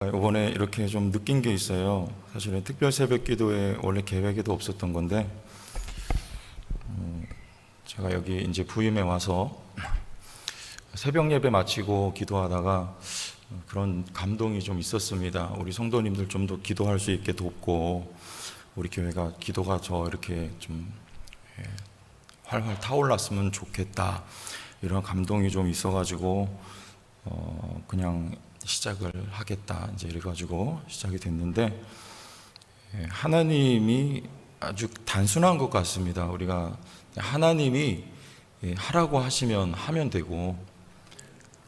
이번에 이렇게 좀 느낀 게 있어요. 사실은 특별 새벽 기도에 원래 계획에도 없었던 건데, 제가 여기 이제 부임에 와서 새벽 예배 마치고 기도하다가 그런 감동이 좀 있었습니다. 우리 성도님들 좀 더 기도할 수 있게 돕고, 우리 교회가 기도가 저 이렇게 좀 활활 타올랐으면 좋겠다. 이런 감동이 좀 있어가지고, 그냥 시작을 하겠다 이제 이래가지고 시작이 됐는데, 하나님이 아주 단순한 것 같습니다. 우리가 하나님이 하라고 하시면 하면 되고,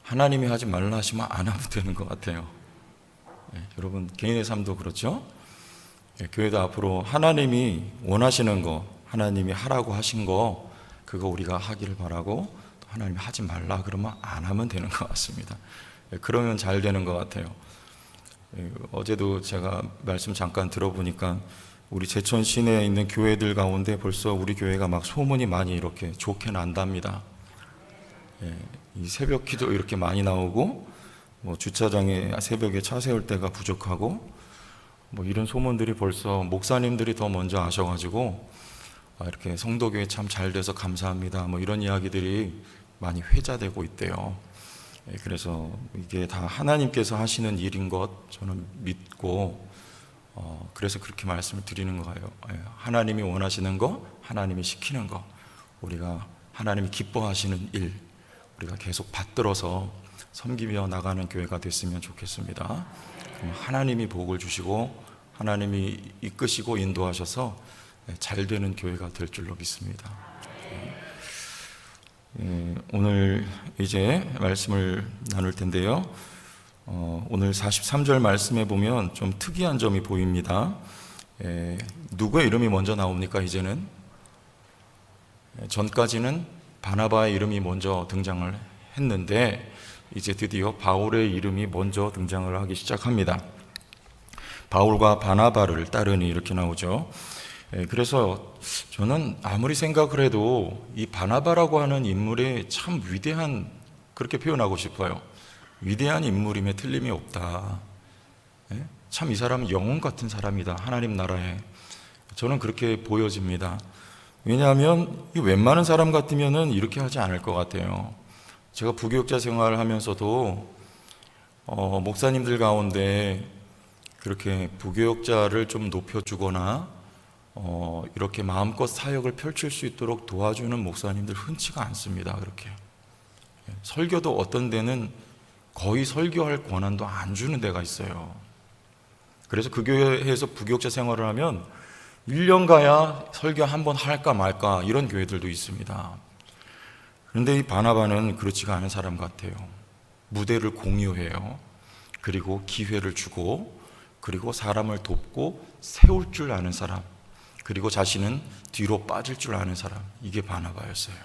하나님이 하지 말라 하시면 안 하면 되는 것 같아요. 여러분 개인의 삶도 그렇죠? 교회도 앞으로 하나님이 원하시는 거, 하나님이 하라고 하신 거, 그거 우리가 하기를 바라고, 하나님이 하지 말라 그러면 안 하면 되는 것 같습니다. 그러면 잘 되는 것 같아요. 어제도 제가 말씀 잠깐 들어보니까 우리 제천 시내에 있는 교회들 가운데 벌써 우리 교회가 막 소문이 많이 이렇게 좋게 난답니다. 이 새벽 기도 이렇게 많이 나오고, 뭐 주차장에 새벽에 차 세울 데가 부족하고, 뭐 이런 소문들이 벌써 목사님들이 더 먼저 아셔가지고, 이렇게 성도교회 참 잘 돼서 감사합니다, 뭐 이런 이야기들이 많이 회자되고 있대요. 그래서 이게 다 하나님께서 하시는 일인 것 저는 믿고, 그래서 그렇게 말씀을 드리는 거예요. 하나님이 원하시는 거, 하나님이 시키는 거, 우리가 하나님이 기뻐하시는 일, 우리가 계속 받들어서 섬기며 나가는 교회가 됐으면 좋겠습니다. 그럼 하나님이 복을 주시고 하나님이 이끄시고 인도하셔서 잘 되는 교회가 될 줄로 믿습니다. 오늘 이제 말씀을 나눌 텐데요. 오늘 43절 말씀에 보면 좀 특이한 점이 보입니다. 누구의 이름이 먼저 나옵니까? 이제는 전까지는 바나바의 이름이 먼저 등장을 했는데, 이제 드디어 바울의 이름이 먼저 등장을 하기 시작합니다. 바울과 바나바를 따르니 이렇게 나오죠. 그래서 저는 아무리 생각을 해도 이 바나바라고 하는 인물이 참 위대한, 그렇게 표현하고 싶어요. 위대한 인물임에 틀림이 없다. 참 이 사람은 영웅 같은 사람이다, 하나님 나라에. 저는 그렇게 보여집니다. 왜냐하면 이 웬만한 사람 같으면 이렇게 하지 않을 것 같아요. 제가 부교육자 생활을 하면서도 목사님들 가운데 그렇게 부교육자를 좀 높여주거나 이렇게 마음껏 사역을 펼칠 수 있도록 도와주는 목사님들 흔치가 않습니다. 그렇게 설교도 어떤 데는 거의 설교할 권한도 안 주는 데가 있어요. 그래서 그 교회에서 부교육자 생활을 하면 1년 가야 설교 한 번 할까 말까 이런 교회들도 있습니다. 그런데 이 바나바는 그렇지가 않은 사람 같아요. 무대를 공유해요. 그리고 기회를 주고, 그리고 사람을 돕고 세울 줄 아는 사람, 그리고 자신은 뒤로 빠질 줄 아는 사람, 이게 바나바였어요.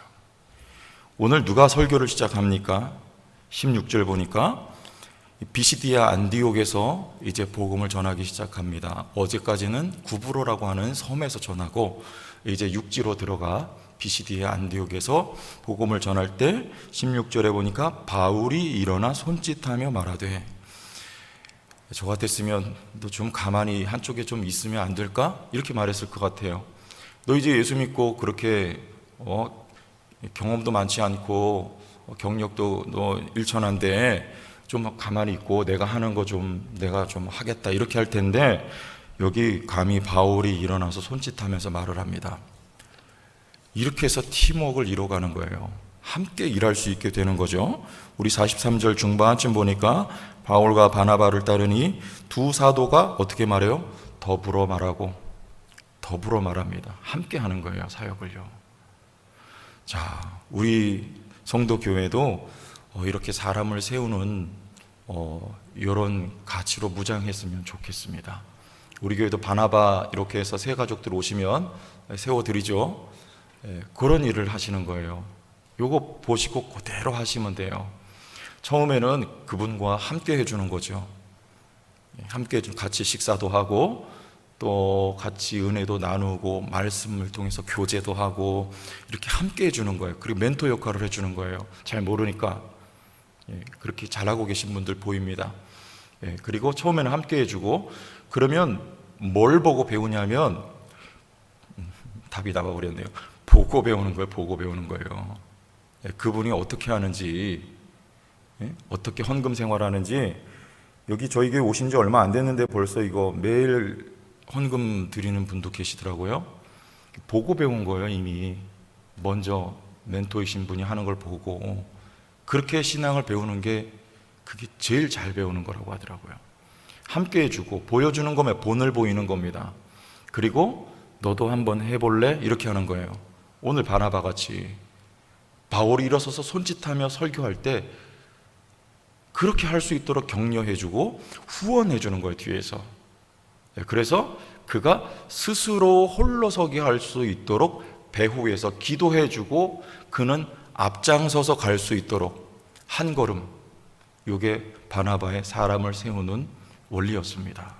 오늘 누가 설교를 시작합니까? 16절 보니까 비시디아 안디옥에서 이제 복음을 전하기 시작합니다. 어제까지는 구브로라고 하는 섬에서 전하고, 이제 육지로 들어가 비시디아 안디옥에서 복음을 전할 때 16절에 보니까 바울이 일어나 손짓하며 말하되, 저 같았으면 너 좀 가만히 한쪽에 좀 있으면 안 될까? 이렇게 말했을 것 같아요. 너 이제 예수 믿고 그렇게 경험도 많지 않고 경력도 너 일천한데 좀 가만히 있고 내가 하는 거 좀 내가 좀 하겠다, 이렇게 할 텐데, 여기 감히 바울이 일어나서 손짓하면서 말을 합니다. 이렇게 해서 팀워크를 이뤄가는 거예요. 함께 일할 수 있게 되는 거죠. 우리 43절 중반쯤 보니까 바울과 바나바를 따르니 두 사도가 어떻게 말해요? 더불어 말하고, 더불어 말합니다. 함께 하는 거예요, 사역을요. 자, 우리 성도 교회도 이렇게 사람을 세우는 이런 가치로 무장했으면 좋겠습니다. 우리 교회도 바나바 이렇게 해서 새 가족들 오시면 세워드리죠. 그런 일을 하시는 거예요. 요거 보시고 그대로 하시면 돼요. 처음에는 그분과 함께 해주는 거죠. 함께 같이 식사도 하고, 또 같이 은혜도 나누고, 말씀을 통해서 교제도 하고, 이렇게 함께 해주는 거예요. 그리고 멘토 역할을 해주는 거예요. 잘 모르니까. 그렇게 잘하고 계신 분들 보입니다. 그리고 처음에는 함께 해주고, 그러면 뭘 보고 배우냐면, 답이 나와버렸네요. 보고 배우는 거예요. 보고 배우는 거예요. 그분이 어떻게 하는지, 어떻게 헌금 생활하는지. 여기 저희 교회 오신 지 얼마 안 됐는데 벌써 이거 매일 헌금 드리는 분도 계시더라고요. 보고 배운 거예요. 이미 먼저 멘토이신 분이 하는 걸 보고, 그렇게 신앙을 배우는 게 그게 제일 잘 배우는 거라고 하더라고요. 함께 해주고, 보여주는 거면 본을 보이는 겁니다. 그리고 너도 한번 해볼래? 이렇게 하는 거예요. 오늘 바나바 같이 바울이 일어서서 손짓하며 설교할 때 그렇게 할 수 있도록 격려해주고 후원해주는 거예요, 뒤에서. 그래서 그가 스스로 홀로서기 할 수 있도록 배후에서 기도해주고, 그는 앞장서서 갈 수 있도록 한 걸음, 이게 바나바의 사람을 세우는 원리였습니다.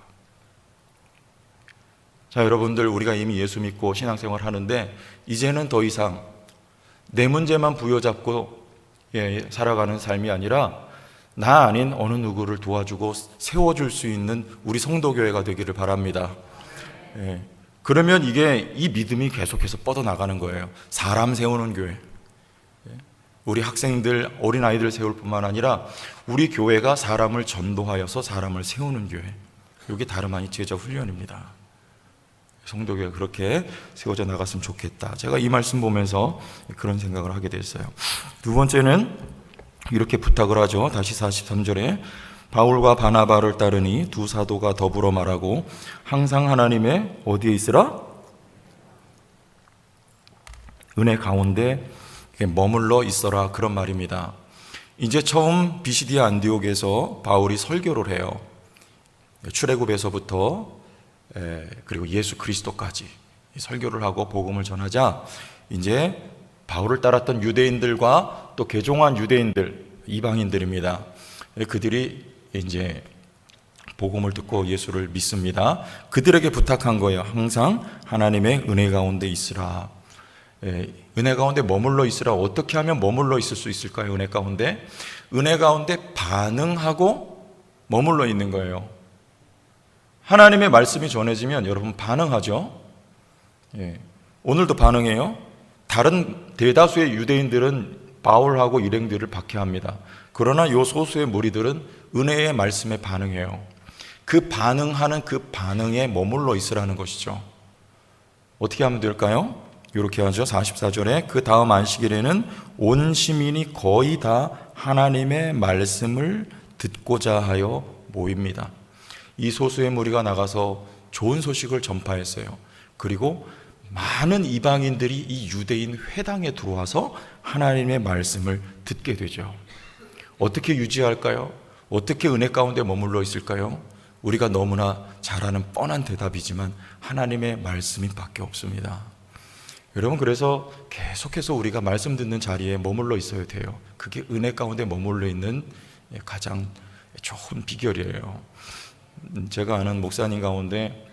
자, 여러분들, 우리가 이미 예수 믿고 신앙생활 하는데 이제는 더 이상 내 문제만 부여잡고 살아가는 삶이 아니라 나 아닌 어느 누구를 도와주고 세워줄 수 있는 우리 성도교회가 되기를 바랍니다. 그러면 이 믿음이 계속해서 뻗어나가는 거예요. 사람 세우는 교회. 우리 학생들, 어린아이들 세울 뿐만 아니라 우리 교회가 사람을 전도하여서 사람을 세우는 교회. 이게 다름 아닌 제자 훈련입니다. 성도교회가 그렇게 세워져 나갔으면 좋겠다. 제가 이 말씀 보면서 그런 생각을 하게 됐어요. 두 번째는 이렇게 부탁을 하죠. 다시 43절에 바울과 바나바를 따르니 두 사도가 더불어 말하고 항상 하나님의 어디에 있으라? 은혜 가운데 머물러 있어라, 그런 말입니다. 이제 처음 비시디아 안디옥에서 바울이 설교를 해요. 출애굽에서부터 그리고 예수 그리스도까지 설교를 하고 복음을 전하자 이제 바울을 따랐던 유대인들과 또 개종한 유대인들, 이방인들입니다. 그들이 이제 복음을 듣고 예수를 믿습니다. 그들에게 부탁한 거예요. 항상 하나님의 은혜 가운데 있으라. 은혜 가운데 머물러 있으라. 어떻게 하면 머물러 있을 수 있을까요? 은혜 가운데 반응하고 머물러 있는 거예요. 하나님의 말씀이 전해지면 여러분 반응하죠. 오늘도 반응해요. 다른 대다수의 유대인들은 바울하고 일행들을 박해합니다. 그러나 이 소수의 무리들은 은혜의 말씀에 반응해요. 그 반응하는 그 반응에 머물러 있으라는 것이죠. 어떻게 하면 될까요? 이렇게 하죠. 44절에 그 다음 안식일에는 온 시민이 거의 다 하나님의 말씀을 듣고자 하여 모입니다. 이 소수의 무리가 나가서 좋은 소식을 전파했어요. 그리고 많은 이방인들이 이 유대인 회당에 들어와서 하나님의 말씀을 듣게 되죠. 어떻게 유지할까요? 어떻게 은혜 가운데 머물러 있을까요? 우리가 너무나 잘 아는 뻔한 대답이지만 하나님의 말씀이 밖에 없습니다. 여러분, 그래서 계속해서 우리가 말씀 듣는 자리에 머물러 있어야 돼요. 그게 은혜 가운데 머물러 있는 가장 좋은 비결이에요. 제가 아는 목사님 가운데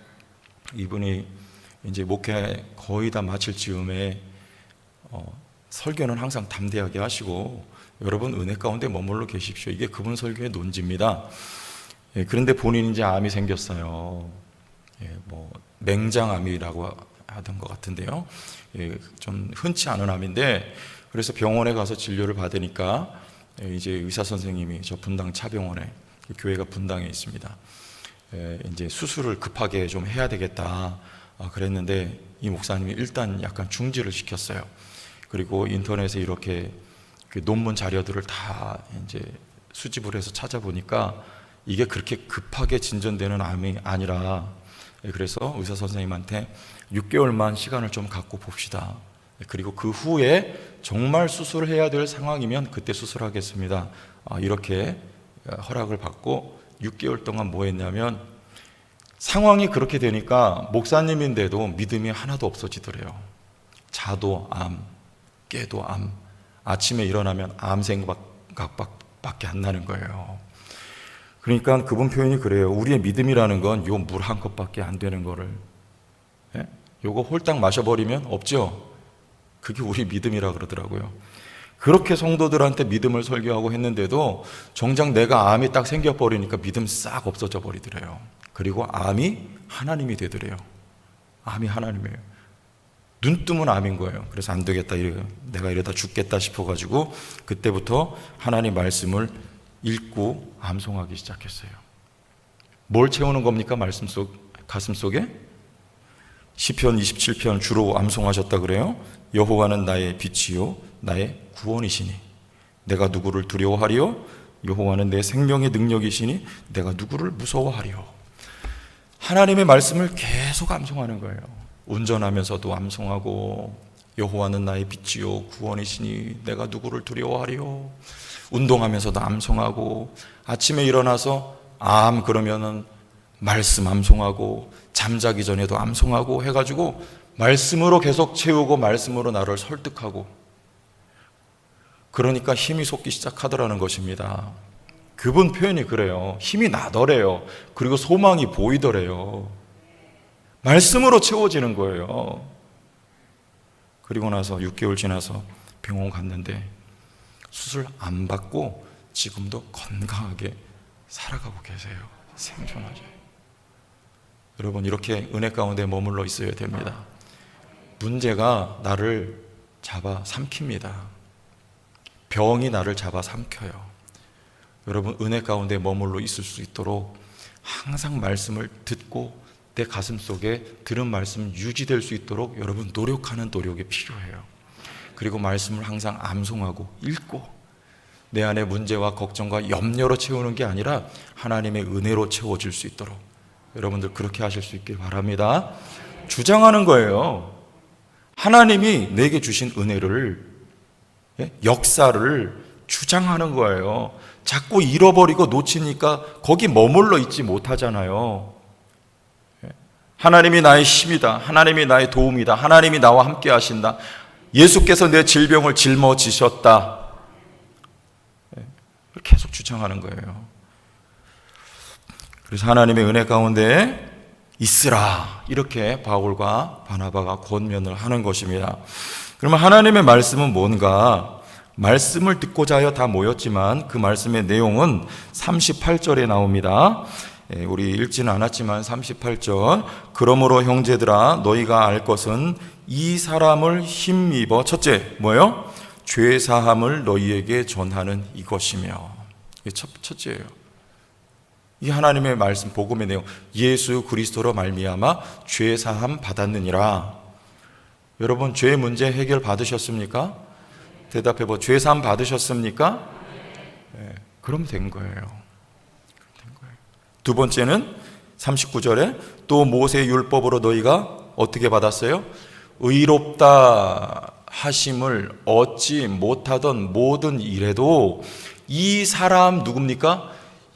이분이 이제 목회 거의 다 마칠 즈음에 설교는 항상 담대하게 하시고, 여러분 은혜 가운데 머물러 계십시오. 이게 그분 설교의 논지입니다. 그런데 본인이 이제 암이 생겼어요. 맹장암이라고 하던 것 같은데요. 좀 흔치 않은 암인데, 그래서 병원에 가서 진료를 받으니까 이제 의사 선생님이 저 분당 차병원에, 교회가 분당에 있습니다. 이제 수술을 급하게 좀 해야 되겠다 그랬는데 이 목사님이 일단 약간 중지를 시켰어요. 그리고 인터넷에 이렇게 논문 자료들을 다 이제 수집을 해서 찾아보니까 이게 그렇게 급하게 진전되는 암이 아니라, 그래서 의사 선생님한테 6개월만 시간을 좀 갖고 봅시다. 그리고 그 후에 정말 수술을 해야 될 상황이면 그때 수술하겠습니다. 이렇게 허락을 받고 6개월 동안 뭐 했냐면, 상황이 그렇게 되니까 목사님인데도 믿음이 하나도 없어지더래요. 자도 암, 깨도 암, 아침에 일어나면 암 생각밖에 안 나는 거예요. 그러니까 그분 표현이 그래요. 우리의 믿음이라는 건 요 물 한 컵밖에 안 되는 거를, 요거 홀딱 마셔버리면 없죠. 그게 우리 믿음이라 그러더라고요. 그렇게 성도들한테 믿음을 설교하고 했는데도 정작 내가 암이 딱 생겨버리니까 믿음 싹 없어져 버리더래요. 그리고 암이 하나님이 되더래요. 암이 하나님이에요. 눈 뜨면 암인 거예요. 그래서 안 되겠다, 내가 이러다 죽겠다 싶어가지고 그때부터 하나님 말씀을 읽고 암송하기 시작했어요. 뭘 채우는 겁니까? 가슴 속에? 시편 27편 주로 암송하셨다 그래요. 여호와는 나의 빛이요 나의 구원이시니 내가 누구를 두려워하리요? 여호와는 내 생명의 능력이시니 내가 누구를 무서워하리요? 하나님의 말씀을 계속 암송하는 거예요. 운전하면서도 암송하고 여호와는 나의 빛이요 구원이시니 내가 누구를 두려워하리요? 운동하면서도 암송하고 아침에 일어나서 그러면은 말씀 암송하고 잠자기 전에도 암송하고 해가지고 말씀으로 계속 채우고 말씀으로 나를 설득하고, 그러니까 힘이 솟기 시작하더라는 것입니다. 그분 표현이 그래요. 힘이 나더래요. 그리고 소망이 보이더래요. 말씀으로 채워지는 거예요. 그리고 나서 6개월 지나서 병원 갔는데 수술 안 받고 지금도 건강하게 살아가고 계세요. 생존하죠. 여러분, 이렇게 은혜 가운데 머물러 있어야 됩니다. 문제가 나를 잡아 삼킵니다. 병이 나를 잡아 삼켜요. 여러분, 은혜 가운데 머물러 있을 수 있도록 항상 말씀을 듣고 내 가슴 속에 들은 말씀 유지될 수 있도록 여러분 노력하는 노력이 필요해요. 그리고 말씀을 항상 암송하고 읽고 내 안에 문제와 걱정과 염려로 채우는 게 아니라 하나님의 은혜로 채워질 수 있도록 여러분들 그렇게 하실 수 있길 바랍니다. 주장하는 거예요. 하나님이 내게 주신 은혜를, 역사를 주장하는 거예요. 자꾸 잃어버리고 놓치니까 거기 머물러 있지 못하잖아요. 하나님이 나의 힘이다. 하나님이 나의 도움이다. 하나님이 나와 함께 하신다. 예수께서 내 질병을 짊어지셨다. 계속 주장하는 거예요. 그래서 하나님의 은혜 가운데 있으라, 이렇게 바울과 바나바가 권면을 하는 것입니다. 그러면 하나님의 말씀은 뭔가? 말씀을 듣고자 하여 다 모였지만 그 말씀의 내용은 38절에 나옵니다. 우리 읽지는 않았지만 38절, 그러므로 형제들아 너희가 알 것은 이 사람을 힘입어, 첫째 뭐예요? 죄사함을 너희에게 전하는 이것이며. 이게 첫째예요. 이 하나님의 말씀, 복음의 내용, 예수 그리스도로 말미암아 죄사함 받았느니라. 여러분, 죄 문제 해결 받으셨습니까? 대답해보. 죄사함 받으셨습니까? 네, 그럼 된 거예요. 두 번째는 39절에 또 모세의 율법으로 너희가 어떻게 받았어요? 의롭다 하심을 얻지 못하던 모든 일에도 이 사람 누굽니까?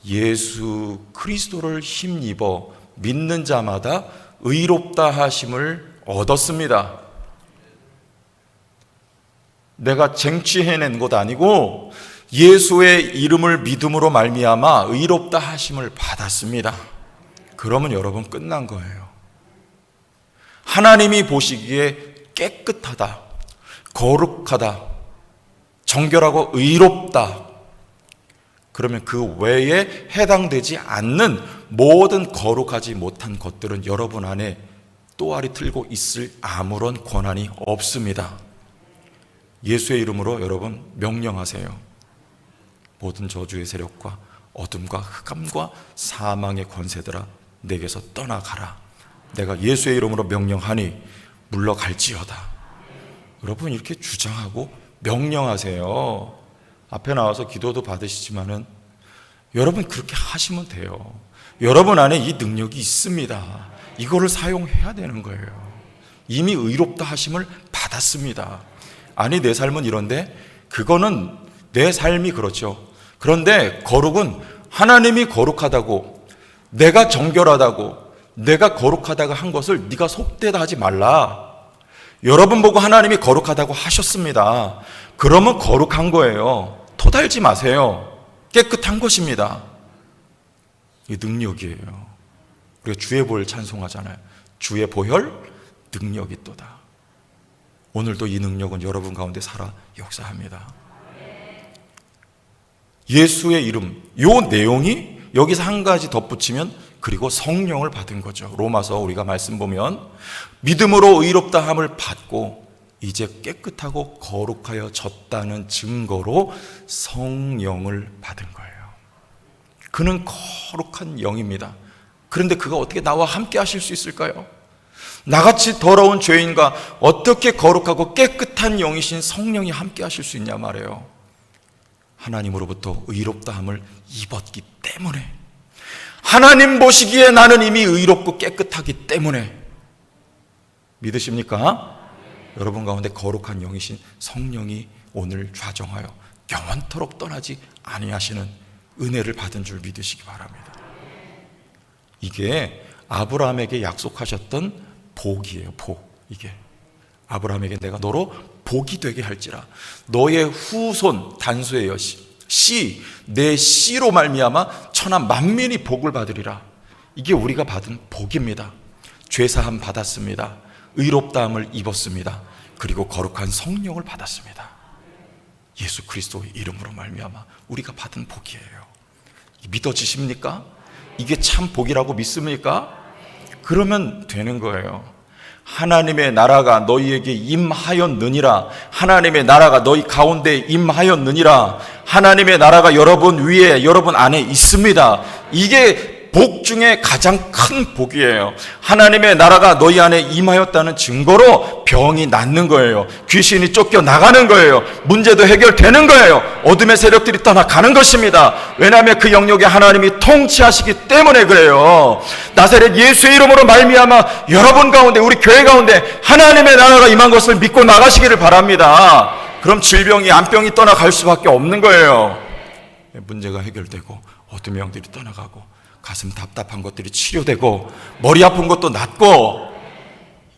예수 그리스도를 힘입어 믿는 자마다 의롭다 하심을 얻었습니다. 내가 쟁취해낸 것 아니고 예수의 이름을 믿음으로 말미암아 의롭다 하심을 받았습니다. 그러면 여러분 끝난 거예요. 하나님이 보시기에 깨끗하다, 거룩하다, 정결하고 의롭다, 그러면 그 외에 해당되지 않는 모든 거룩하지 못한 것들은 여러분 안에 또아리 틀고 있을 아무런 권한이 없습니다. 예수의 이름으로 여러분 명령하세요. 모든 저주의 세력과 어둠과 흑암과 사망의 권세들아 내게서 떠나가라. 내가 예수의 이름으로 명령하니 물러갈지어다. 여러분, 이렇게 주장하고 명령하세요. 앞에 나와서 기도도 받으시지만은 여러분 그렇게 하시면 돼요. 여러분 안에 이 능력이 있습니다. 이거를 사용해야 되는 거예요. 이미 의롭다 하심을 받았습니다. 아니, 내 삶은 이런데, 그거는 내 삶이 그렇죠. 그런데 거룩은 하나님이 거룩하다고, 내가 정결하다고, 내가 거룩하다고 한 것을 네가 속되다 하지 말라. 여러분 보고 하나님이 거룩하다고 하셨습니다. 그러면 거룩한 거예요. 토달지 마세요. 깨끗한 것입니다. 이게 능력이에요. 우리가 주의 보혈 찬송하잖아요. 주의 보혈 능력이 또다. 오늘도 이 능력은 여러분 가운데 살아 역사합니다. 예수의 이름, 요 내용이 여기서 한 가지 덧붙이면 그리고 성령을 받은 거죠. 로마서 우리가 말씀 보면 믿음으로 의롭다함을 받고 이제 깨끗하고 거룩하여 졌다는 증거로 성령을 받은 거예요. 그는 거룩한 영입니다. 그런데 그가 어떻게 나와 함께 하실 수 있을까요? 나같이 더러운 죄인과 어떻게 거룩하고 깨끗한 영이신 성령이 함께 하실 수 있냐 말이에요. 하나님으로부터 의롭다함을 입었기 때문에, 하나님 보시기에 나는 이미 의롭고 깨끗하기 때문에. 믿으십니까? 여러분 가운데 거룩한 영이신 성령이 오늘 좌정하여 영원토록 떠나지 아니하시는 은혜를 받은 줄 믿으시기 바랍니다. 이게 아브라함에게 약속하셨던 복이에요. 복. 이게 아브라함에게 내가 너로 복이 되게 할지라 너의 후손, 단수의 씨, 내 씨로 말미암아 천하 만민이 복을 받으리라. 이게 우리가 받은 복입니다. 죄사함 받았습니다. 의롭다함을 입었습니다. 그리고 거룩한 성령을 받았습니다. 예수 그리스도의 이름으로 말미암아 우리가 받은 복이에요. 믿어지십니까? 이게 참 복이라고 믿습니까? 그러면 되는 거예요. 하나님의 나라가 너희에게 임하였느니라. 하나님의 나라가 너희 가운데 임하였느니라. 하나님의 나라가 여러분 위에, 여러분 안에 있습니다. 이게 복 중에 가장 큰 복이에요. 하나님의 나라가 너희 안에 임하였다는 증거로 병이 낫는 거예요. 귀신이 쫓겨나가는 거예요. 문제도 해결되는 거예요. 어둠의 세력들이 떠나가는 것입니다. 왜냐하면 그 영역에 하나님이 통치하시기 때문에 그래요. 나사렛 예수의 이름으로 말미암아 여러분 가운데, 우리 교회 가운데 하나님의 나라가 임한 것을 믿고 나가시기를 바랍니다. 그럼 질병이, 암병이 떠나갈 수밖에 없는 거예요. 문제가 해결되고 어둠의 영들이 떠나가고 가슴 답답한 것들이 치료되고 머리 아픈 것도 낫고,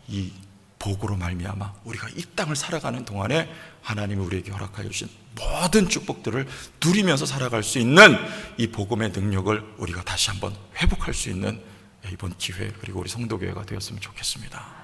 이 복으로 말미암아 우리가 이 땅을 살아가는 동안에 하나님이 우리에게 허락하여 주신 모든 축복들을 누리면서 살아갈 수 있는 이 복음의 능력을 우리가 다시 한번 회복할 수 있는 이번 기회, 그리고 우리 성도교회가 되었으면 좋겠습니다.